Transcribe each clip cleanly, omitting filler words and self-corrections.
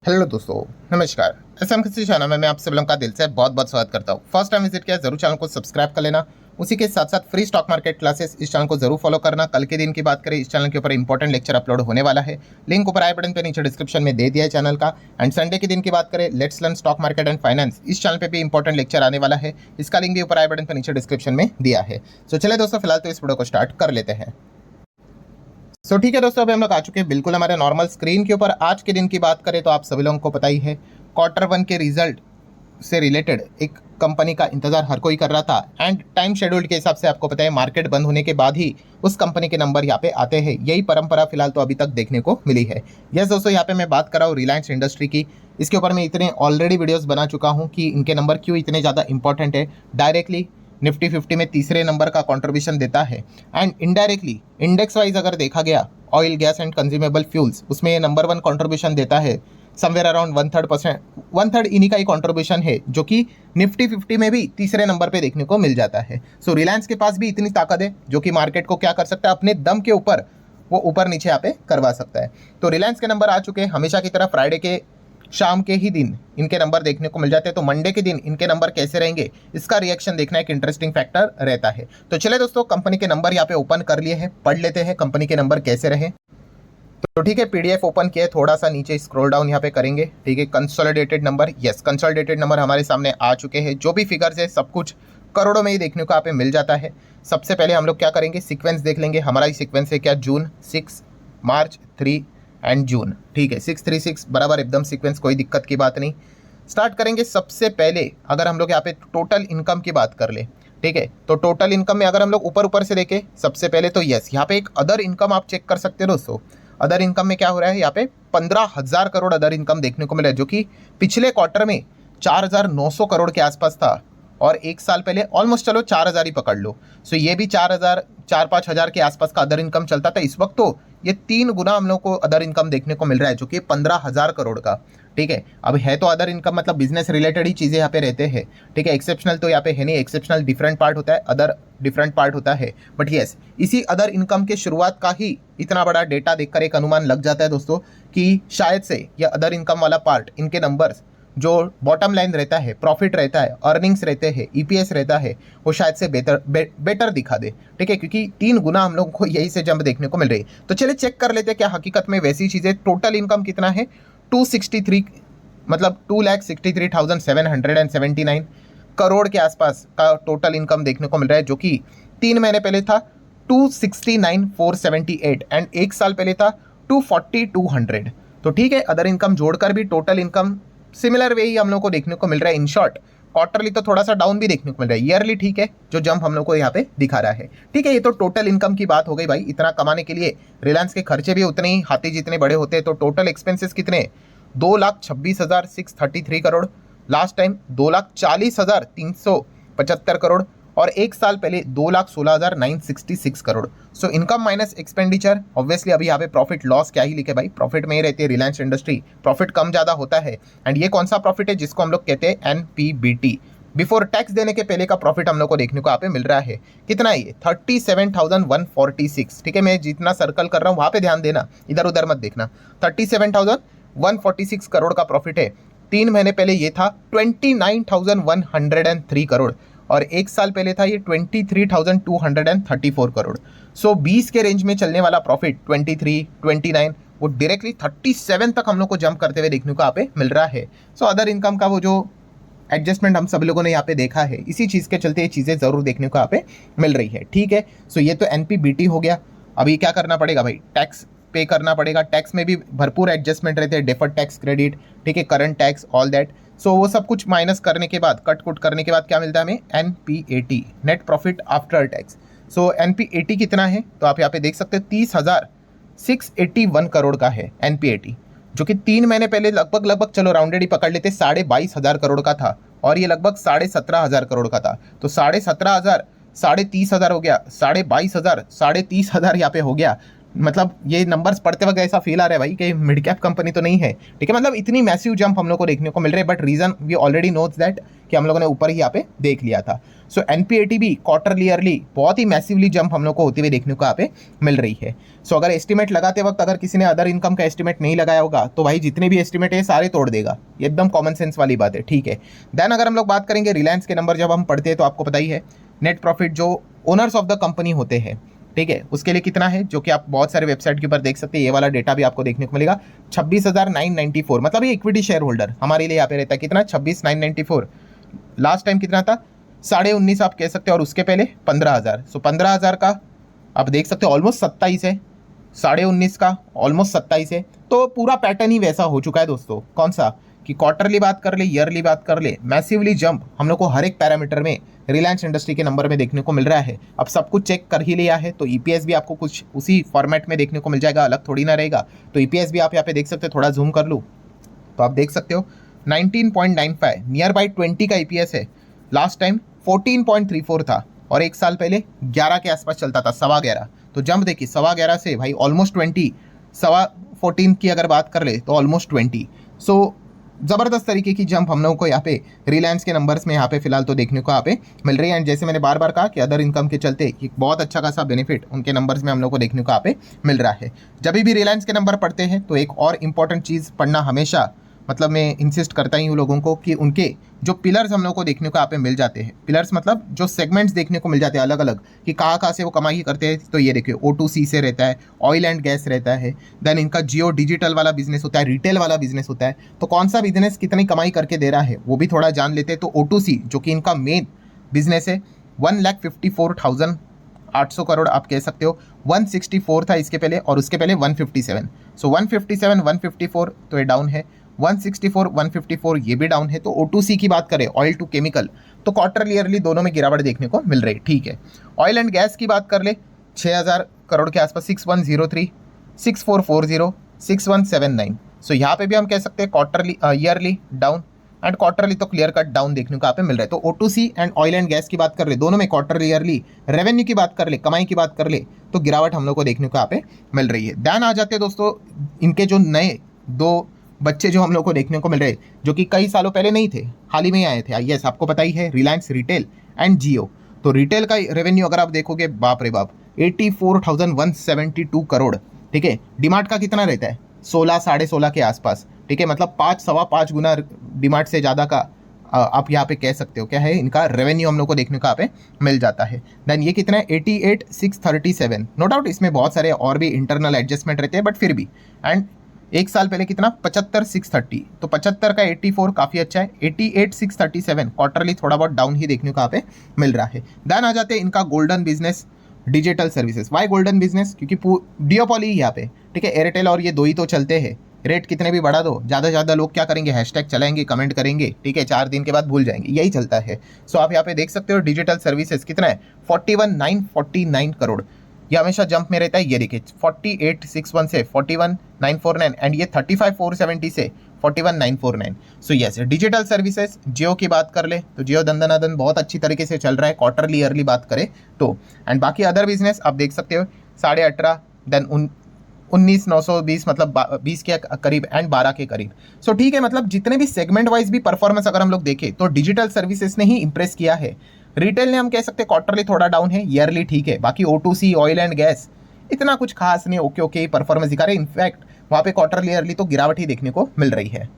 Hello दोस्तों, नमस्कार। SM किसी चैनल में मैं आप सब लोगों का दिल से बहुत बहुत स्वागत करता हूँ। फर्स्ट टाइम विजिट किया जरूर चैनल को सब्सक्राइब कर लेना। उसी के साथ साथ फ्री स्टॉक मार्केट क्लासेस इस चैनल को जरूर फॉलो करना। कल के दिन की बात करें, इस चैनल के ऊपर इंपॉर्टेंट लेक्चर अपलोड होने वाला है। लिंक ऊपर आई बटन पे नीचे डिस्क्रिप्शन में दे दिया है चैनल का। एंड संडे के दिन की बात करें, let's learn stock market and finance, इस चैनल पे भी इंपॉर्टेंट लेक्चर आने वाला है। इसका लिंक भी ऊपर आई बटन पे नीचे डिस्क्रिप्शन में दिया है। सो चले दोस्तों, फिलहाल तो इस वीडियो को स्टार्ट कर लेते हैं। ठीक है दोस्तों, अभी हम लोग आ चुके हैं बिल्कुल हमारे नॉर्मल स्क्रीन के ऊपर। आज के दिन की बात करें तो आप सभी लोगों को पता ही है, क्वार्टर वन के रिजल्ट से रिलेटेड एक कंपनी का इंतजार हर कोई कर रहा था। एंड टाइम शेड्यूल के हिसाब से आपको पता है, मार्केट बंद होने के बाद ही उस कंपनी के नंबर यहाँ पे आते हैं। यही परंपरा फिलहाल तो अभी तक देखने को मिली है। यस दोस्तों, यहाँ पे मैं बात कर रहा हूँ रिलायंस इंडस्ट्री की। इसके ऊपर मैं इतने ऑलरेडी वीडियोस बना चुका हूँ कि इनके नंबर क्यों इतने ज़्यादा इंपॉर्टेंट है। डायरेक्टली निफ्टी 50 में तीसरे नंबर का कंट्रीब्यूशन देता है। एंड इनडायरेक्टली इंडेक्स वाइज अगर देखा गया, oil gas and consumable fuels, उसमें ये नंबर वन कंट्रीब्यूशन देता है। समवेयर अराउंड 1/3 इन्हीं का ही कंट्रीब्यूशन है, जो कि निफ्टी 50 में भी तीसरे नंबर पे देखने को मिल जाता है। सो रिलायंस के पास भी इतनी ताकत है, जो कि मार्केट को क्या कर सकता है, अपने दम के ऊपर वो ऊपर नीचे यहाँ पे करवा सकता है। तो रिलायंस के नंबर आ चुके हैं। हमेशा की तरह फ्राइडे के शाम के ही दिन इनके नंबर देखने को मिल जाते हैं। तो मंडे के दिन इनके नंबर कैसे रहेंगे, इसका रिएक्शन देखना एक इंटरेस्टिंग फैक्टर रहता है। तो चले दोस्तों, कंपनी के नंबर यहाँ पे ओपन कर लिए हैं, पढ़ लेते हैं कंपनी के नंबर कैसे रहे। तो ठीक है, पीडीएफ ओपन किया है, थोड़ा सा नीचे स्क्रॉल डाउन यहाँ पे करेंगे। ठीक है, consolidated number, yes consolidated number हमारे सामने आ चुके हैं। जो भी फिगर्स है सब कुछ करोड़ों में ही देखने को यहाँ पे मिल जाता है। सबसे पहले हम लोग क्या करेंगे, सीक्वेंस देख लेंगे। हमारा ही सीक्वेंस है क्या, जून 6, मार्च 3 एंड जून। ठीक है, 636 बराबर एकदम सीक्वेंस, कोई दिक्कत की बात नहीं। स्टार्ट करेंगे सबसे पहले, अगर हम लोग यहाँ पे टोटल इनकम की बात कर ले। ठीक है, तो टोटल इनकम में अगर हम लोग ऊपर ऊपर से देखें सबसे पहले, तो यस यहाँ पे एक अदर इनकम आप चेक कर सकते हो दोस्तों। अदर इनकम में क्या हो रहा है, यहाँ पे 15,000 करोड़ अदर इनकम देखने को मिला है, जो कि पिछले क्वार्टर में 4,900 करोड़ के आसपास था। और एक साल पहले ऑलमोस्ट चलो 4,000 ही पकड़ लो। सो ये भी 4,000 4-5 हज़ार के आसपास का अदर इनकम चलता था। इस वक्त तो ये 3 गुना हम लोग को अदर इनकम देखने को मिल रहा है, जो कि 15,000 करोड़ का। ठीक है, अब है तो अदर इनकम मतलब बिजनेस रिलेटेड ही चीज़ें यहाँ पे रहते हैं। ठीक है, एक्सेप्शनल तो यहाँ पे है नहीं, एक्सेप्शनल डिफरेंट पार्ट होता है, अदर डिफरेंट पार्ट होता है। बट यस, इसी अदर इनकम के शुरुआत का ही इतना बड़ा डेटा देखकर एक अनुमान लग जाता है दोस्तों कि शायद से यह अदर इनकम वाला पार्ट, इनके नंबर्स जो बॉटम लाइन रहता है, प्रॉफिट रहता है, अर्निंग्स रहते हैं, ईपीएस रहता है, वो शायद से बेटर दिखा दे। ठीक है, क्योंकि 3 गुना हम लोगों को यही से जंप देखने को मिल रही है। तो चलिए चेक कर लेते हैं क्या हकीकत में वैसी चीज़ें। टोटल इनकम कितना है, 263, मतलब 2,63,779 करोड़ के आसपास का टोटल इनकम देखने को मिल रहा है, जो कि 3 महीने पहले था 269,478 एंड एक साल पहले था 240,200। तो ठीक है, अदर इनकम जोड़कर भी टोटल इनकम सिमिलर वे ही हम लोग को देखने को मिल रहा है। इन शॉर्ट, क्वार्टरली तो थोड़ा सा डाउन भी देखने को मिल रहा है, ईयरली ठीक है जो जंप हम लोग को यहाँ पे दिखा रहा है। ठीक है, ये तो टोटल इनकम की बात हो गई भाई। इतना कमाने के लिए रिलायंस के खर्चे भी उतने ही हाथी जितने बड़े होते हैं। तो टोटल एक्सपेंसेस कितने, 2,26,633 करोड़। लास्ट टाइम 2,40,375 करोड़, और एक साल पहले 2,16,966 crore. So income minus expenditure, obviously अभी यहाँ पे प्रॉफिट लॉस क्या ही लिखे भाई, प्रॉफिट में ही रहती है रिलायंस इंडस्ट्री, प्रॉफिट कम ज़्यादा होता है। एंड ये कौन सा प्रॉफिट है, जिसको हम लोग कहते हैं एनपीबीटी, बिफोर टैक्स देने के पहले का प्रॉफिट हम लोग को देखने को यहाँ पे मिल रहा है। कितना है ये, 37,146। ठीक है, मैं जितना सर्कल कर रहा हूँ वहाँ पे ध्यान देना, इधर उधर मत देखना। 37,146 करोड़ का प्रॉफिट है। 3 महीने पहले ये था 29,103 करोड़, और एक साल पहले था ये 23,234 करोड़। सो 20 के रेंज में चलने वाला प्रॉफिट 23, 29, वो डायरेक्टली 37 तक हम लोग को जंप करते हुए देखने को यहाँ पे मिल रहा है। सो अदर इनकम का वो जो एडजस्टमेंट हम सब लोगों ने यहाँ पे देखा है, इसी चीज़ के चलते ये चीज़ें ज़रूर देखने को यहाँ पे मिल रही है। ठीक है, सो ये तो एनपीबीटी हो गया। अभी क्या करना पड़ेगा भाई, टैक्स पे करना पड़ेगा। टैक्स में भी भरपूर एडजस्टमेंट रहते हैं, डेफर्ड टैक्स क्रेडिट, ठीक है, करंट टैक्स, ऑल दैट। सो वो सब कुछ माइनस करने के बाद, कट कुट करने के बाद क्या मिलता है हमें, NPAT, net profit after tax. So NPAT कितना है, तो आप यहाँ पे देख सकते हैं 30,681 करोड़ का है एनपीएटी, जो कि 3 महीने पहले लगभग चलो राउंडेड ही पकड़ लेते 22,500 करोड़ का था, और ये लगभग 17,500 करोड़ का था। तो 17,500, 30,000 हो गया, 22,500, 30,000 यहाँ पे हो गया। मतलब ये नंबर्स पढ़ते वक्त ऐसा फील आ रहा है भाई कि मिड कैप कंपनी तो नहीं है, ठीक है। मतलब इतनी मैसिव जंप हम लोग को देखने को मिल रही है, but reason we already notes that कि हम लोगों ने ऊपर ही यहाँ पे देख लिया था। सो एनपीएटी भी क्वार्टरली ईयरली बहुत ही मैसिवली जंप हम लोग को होती हुई देखने को यहाँ पे मिल रही है। सो अगर एस्टिमेट लगाते वक्त अगर किसी ने अदर इनकम का एस्टिमेट नहीं लगाया होगा तो भाई जितने भी एस्टिमेट है सारे तोड़ देगा, ये एकदम कॉमन सेंस वाली बात है, ठीक है। देन अगर हम लोग बात करेंगे रिलायंस के नंबर जब हम पढ़ते हैं तो आपको पता ही है नेट प्रॉफिट जो ओनर्स ऑफ द कंपनी होते हैं, ठीक है, उसके लिए कितना है, जो कि आप बहुत सारे वेबसाइट के ऊपर देख सकते हैं। ये वाला डेटा भी आपको देखने को मिलेगा 26,994, मतलब ये इक्विटी शेयर होल्डर हमारे लिए यहाँ पे रहता है कितना 26,994। लास्ट टाइम कितना था 19.5 आप कह सकते हैं, और उसके पहले 15,000। सो 15,000 का आप देख सकते हो ऑलमोस्ट 27 है, 19.5 का ऑलमोस्ट 27 है। तो पूरा पैटर्न ही वैसा हो चुका है दोस्तों, कौन सा कि क्वार्टरली बात कर ले, ईयरली बात कर ले, मैसिवली जंप हम लोग को हर एक पैरामीटर में रिलायंस इंडस्ट्री के नंबर में देखने को मिल रहा है। अब सब कुछ चेक कर ही लिया है तो ईपीएस भी आपको कुछ उसी फॉर्मेट में देखने को मिल जाएगा, अलग थोड़ी ना रहेगा। तो ईपीएस भी आप यहाँ पे देख सकते हो, थोड़ा जूम कर लूँ तो आप देख सकते हो 19.95 नियर बाई 20 का ईपीएस है। लास्ट टाइम 14.34 था और एक साल पहले 11 के आसपास चलता था, 11.25। तो जंप देखिए 11.25 से भाई ऑलमोस्ट 20, 14 की अगर बात कर ले तो ऑलमोस्ट 20। सो ज़बरदस्त तरीके की जंप हम लोगों को यहाँ पे रिलायंस के नंबर्स में यहाँ पे फिलहाल तो देखने को यहाँ पे मिल रही है। एंड जैसे मैंने बार बार कहा कि अदर इनकम के चलते एक बहुत अच्छा खासा बेनिफिट उनके नंबर्स में हम लोग को देखने को यहाँ पे मिल रहा है। जब भी रिलायंस के नंबर पढ़ते हैं तो एक और इम्पॉर्टेंट चीज़ पढ़ना हमेशा, मतलब मैं इंसिस्ट करता ही हूँ लोगों को कि उनके जो पिलर्स हम लोग को देखने को यहाँ पे मिल जाते हैं, पिलर्स मतलब जो सेगमेंट्स देखने को मिल जाते हैं अलग अलग कि कहाँ कहाँ से वो कमाई करते हैं। तो ये देखिए O2C से रहता है, ऑयल एंड गैस रहता है, देन इनका जियो डिजिटल वाला बिजनेस होता है, रिटेल वाला बिजनेस होता है। तो कौन सा बिजनेस कितनी कमाई करके दे रहा है वो भी थोड़ा जान लेते हैं। तो O2C जो कि इनका मेन बिजनेस है 1,54,800 करोड़ आप कह सकते हो, 164 था इसके पहले और उसके पहले 157। सो 157, 154 तो ये डाउन है, 164, 154 ये भी डाउन है। तो O2C की बात करें, ऑयल टू केमिकल, तो क्वार्टरली ईयरली दोनों में गिरावट देखने को मिल रही, ठीक है। ऑयल एंड गैस की बात कर ले 6,000 करोड़ के आसपास, 6103, 6440, 6179। सो यहाँ पे भी हम कह सकते हैं quarterly yearly down and quarterly तो क्लियर कट डाउन देखने को यहाँ पे मिल रहा है। तो O2C and oil and gas की बात कर ले, दोनों में क्वार्टरली ईयरली रेवेन्यू की बात कर ले, कमाई की बात कर ले, तो गिरावट हम लोग को देखने को यहाँ पे मिल रही है। ध्यान आ जाते हैं दोस्तों इनके जो नए दो बच्चे जो हम लोग को देखने को मिल रहे जो कि कई सालों पहले नहीं थे, हाल ही में आए थे। यस, आपको पता ही है रिलायंस रिटेल एंड जियो। तो रिटेल का रेवेन्यू अगर आप देखोगे, बाप रे बाप 84,172 करोड़, ठीक है। डीमार्ट का कितना रहता है 16, 16.5 के आसपास, ठीक है। मतलब 5-5.25 गुना डीमार्ट से ज़्यादा का आप यहाँ पे कह सकते हो क्या है इनका रेवेन्यू हम लोग को देखने को यहाँ पे मिल जाता है। देन ये कितना है 88,637। नो डाउट इसमें बहुत सारे और भी इंटरनल एडजस्टमेंट रहते हैं, बट फिर भी। एंड एक साल पहले कितना 75,630, तो 75 का 84 काफ़ी अच्छा है। 88,637 क्वार्टरली थोड़ा बहुत डाउन ही देखने को यहाँ पे मिल रहा है। देन आ जाते हैं इनका golden business digital services. Why golden business, क्योंकि डियोपॉली यहाँ पे, ठीक है। एयरटेल और ये दो ही तो चलते हैं, रेट कितने भी बढ़ा दो, ज़्यादा से ज़्यादा लोग क्या करेंगे, हैशटैग चलाएंगे, कमेंट करेंगे, ठीक है, 4 दिन के बाद भूल जाएंगे, यही चलता है। सो आप यहाँ पे देख सकते हो डिजिटल सर्विसेज कितना है 41,949 करोड़, ये हमेशा जंप में रहता है। ये देखिए 48,601 से 41,949 एंड ये 35,470 से 41,949। सो यस, डिजिटल सर्विसेज जियो की बात कर ले तो जियो दंदनादन बहुत अच्छी तरीके से चल रहा है क्वार्टरली ईयरली बात करें तो। एंड बाकी अदर बिजनेस आप देख सकते हो 18.5, देन 19,920, मतलब 20 के करीब एंड 12 के करीब। सो ठीक है, मतलब जितने भी सेगमेंट वाइज भी परफॉर्मेंस अगर हम लोग देखें तो डिजिटल सर्विसेज ने ही इंप्रेस किया है। रिटेल ने हम कह सकते हैं क्वार्टरली थोड़ा डाउन है, ईयरली ठीक है। बाकी O2C ऑयल एंड गैस इतना कुछ खास नहीं, ओके ओके परफॉर्मेंस दिखा रहे, इनफैक्ट वहाँ पे क्वार्टरली ईयरली तो गिरावट ही देखने को मिल रही है।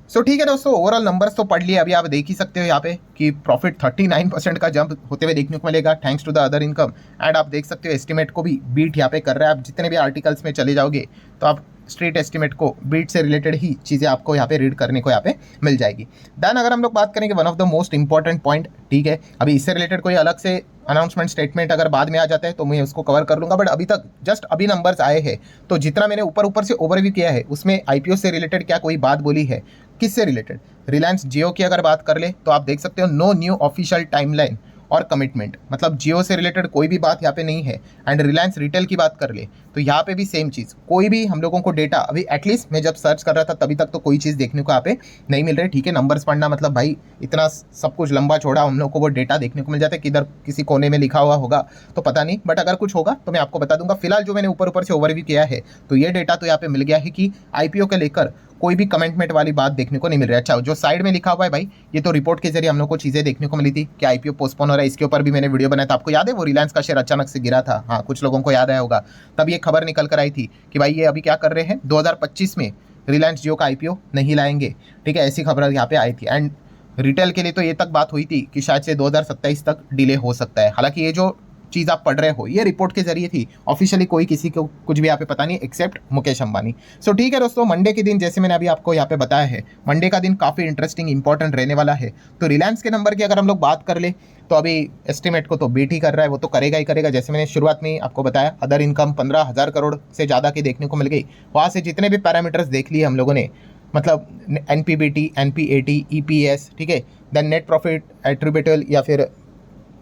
सो ठीक है दोस्तों, ओवरऑल नंबर्स तो पढ़ लिए। अभी आप देख ही सकते हो यहाँ पे कि प्रॉफिट 39% का जंप होते हुए देखने को मिलेगा thanks to the other income. And आप देख सकते हो एस्टिमेट को भी बीट यहाँ पे कर रहा है। आप जितने भी आर्टिकल्स में चले जाओगे तो आप स्ट्रीट एस्टिमेट को बीट से रिलेटेड ही चीज़ें आपको यहाँ पे रीड करने को यहाँ पे मिल जाएगी। देन अगर हम लोग बात करेंगे one of the most important point, ठीक है, अभी इससे रिलेटेड कोई अलग से अनाउंसमेंट स्टेटमेंट अगर बाद में आ जाता है तो मैं उसको कवर कर लूँगा, बट अभी तक जस्ट अभी नंबर्स आए हैं तो जितना मैंने ऊपर से ओवरव्यू किया है उसमें IPO से रिलेटेड क्या कोई बात बोली है, किससे रिलेटेड, रिलायंस जियो की अगर बात कर ले तो आप देख सकते हो नो न्यू ऑफिशियल टाइमलाइन और कमिटमेंट, मतलब जियो से रिलेटेड कोई भी बात यहाँ पे नहीं है। एंड रिलायंस रिटेल की बात कर ले तो यहाँ पे भी सेम चीज़, कोई भी हम लोगों को डेटा अभी एटलीस्ट मैं जब सर्च कर रहा था तभी तक तो कोई चीज़ देखने को यहाँ पे नहीं मिल रही। ठीक है, नंबर्स पढ़ना मतलब भाई इतना सब कुछ लंबा चौड़ा हम लोग को वो डेटा देखने को मिल जाता है, किधर किसी कोने में लिखा हुआ होगा तो पता नहीं, बट अगर कुछ होगा तो मैं आपको बता दूंगा। फिलहाल जो मैंने ऊपर ऊपर से ओवरव्यू किया है तो ये डेटा तो यहाँ पे मिल गया है कि आईपीओ के लेकर कोई भी कमेंटमेंट वाली बात देखने को नहीं मिल रही है। अच्छा, जो साइड में लिखा हुआ है भाई, ये तो रिपोर्ट के जरिए हम लोग को चीज़ें देखने को मिली थी कि आईपीओ पोस्टपोन हो रहा है। इसके ऊपर भी मैंने वीडियो बनाया था, आपको याद है वो रिलायंस का शेयर अचानक से गिरा था, हाँ कुछ लोगों को याद आया होगा। तब ये खबर निकल कर आई थी कि भाई ये अभी क्या कर रहे हैं, 2025 में रिलायंस जियो का आईपीओ नहीं लाएंगे। ठीक है, ऐसी खबर यहाँ पे आई थी। एंड रिटेल के लिए तो ये तक बात हुई थी कि शायद से 2027 तक डिले हो सकता है। हालांकि ये जो चीज़ आप पढ़ रहे हो ये रिपोर्ट के जरिए थी, ऑफिशियली कोई किसी को कुछ भी यहाँ पे पता नहीं एक्सेप्ट मुकेश अंबानी। सो ठीक है दोस्तों, मंडे के दिन जैसे मैंने अभी आपको यहाँ पे बताया है, मंडे का दिन काफ़ी इंटरेस्टिंग इंपॉर्टेंट रहने वाला है। तो रिलायंस के नंबर की अगर हम लोग बात कर ले तो अभी एस्टिमेट को तो बीट ही कर रहा है, वो तो करेगा ही करेगा। जैसे मैंने शुरुआत में आपको बताया, अदर इनकम 15,000 करोड़ से ज़्यादा की देखने को मिल गई। वहाँ से जितने भी पैरामीटर्स देख लिए हम लोगों ने, मतलब एनपीबीटी, एनपीएटी, ईपीएस, ठीक है, देन नेट प्रॉफिट एट्रीब्यूटेबल या फिर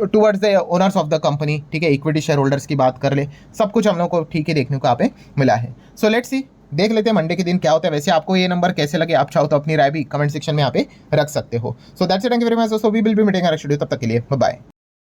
towards the owners of the company, ठीक है, इक्विटी शेयर होल्डर्स की बात कर ले, सब कुछ हम लोग को ठीक है देखने को यहाँ पे मिला है। सो लेट्स सी, देख लेते हैं मंडे के दिन क्या होता है। वैसे आपको ये नंबर कैसे लगे, आप चाहो तो अपनी राय भी कमेंट सेक्शन में यहाँ पे रख सकते हो। So that's it, thank you very much दोस्तों, we will be meeting next video, तब तक के लिए बाय बाय।